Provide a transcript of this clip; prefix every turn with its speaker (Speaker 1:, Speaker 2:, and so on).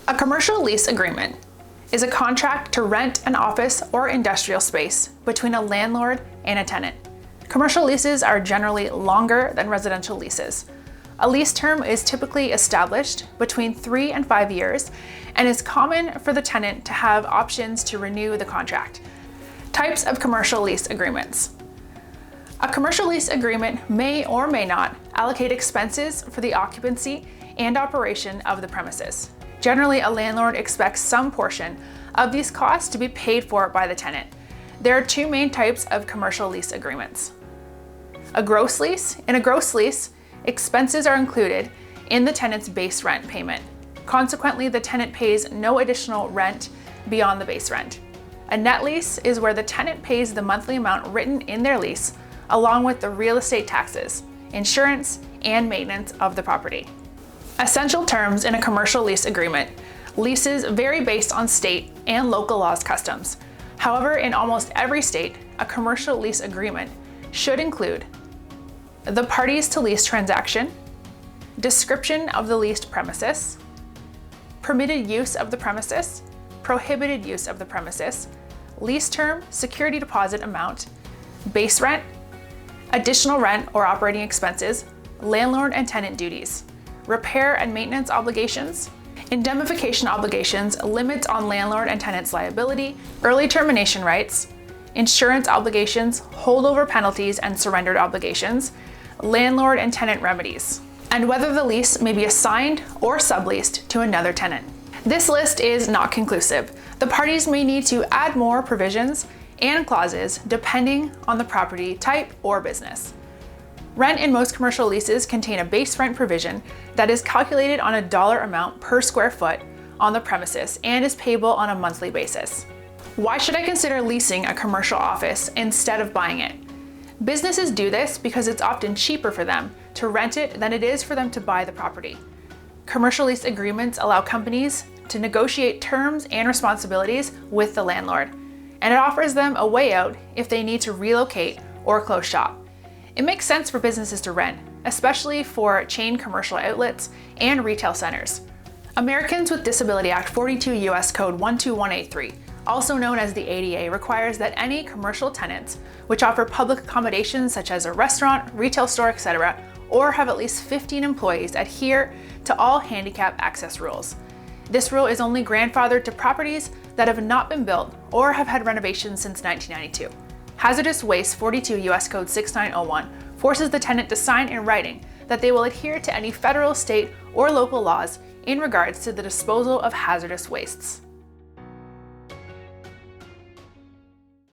Speaker 1: A commercial lease agreement is a contract to rent an office or industrial space between a landlord and a tenant. Commercial leases are generally longer than residential leases. A lease term is typically established between 3 and 5 years and is common for the tenant to have options to renew the contract. Types of commercial lease agreements. A commercial lease agreement may or may not allocate expenses for the occupancy and operation of the premises. Generally, a landlord expects some portion of these costs to be paid for by the tenant. There are two main types of commercial lease agreements. A gross lease. In a gross lease, expenses are included in the tenant's base rent payment. Consequently, the tenant pays no additional rent beyond the base rent. A net lease is where the tenant pays the monthly amount written in their lease, along with the real estate taxes, insurance, and maintenance of the property. Essential terms in a commercial lease agreement. Leases vary based on state and local laws customs. However, in almost every state, a commercial lease agreement should include the parties to lease transaction, description of the leased premises, permitted use of the premises, prohibited use of the premises, lease term, security deposit amount, base rent, additional rent or operating expenses, landlord and tenant duties, repair and maintenance obligations, indemnification obligations, limits on landlord and tenant's liability, early termination rights, insurance obligations, holdover penalties and surrendered obligations, landlord and tenant remedies, and whether the lease may be assigned or subleased to another tenant. This list is not conclusive. The parties may need to add more provisions and clauses depending on the property type or business. Rent in most commercial leases contain a base rent provision that is calculated on a dollar amount per square foot on the premises and is payable on a monthly basis. Why should I consider leasing a commercial office instead of buying it? Businesses do this because it's often cheaper for them to rent it than it is for them to buy the property. Commercial lease agreements allow companies to negotiate terms and responsibilities with the landlord, and it offers them a way out if they need to relocate or close shop. It makes sense for businesses to rent, especially for chain commercial outlets and retail centers. Americans with Disability Act 42 U.S. Code 12183, also known as the ADA, requires that any commercial tenants which offer public accommodations such as a restaurant, retail store, etc., or have at least 15 employees adhere to all handicap access rules. This rule is only grandfathered to properties that have not been built or have had renovations since 1992. Hazardous Waste 42 U.S. Code 6901 forces the tenant to sign in writing that they will adhere to any federal, state, or local laws in regards to the disposal of hazardous wastes.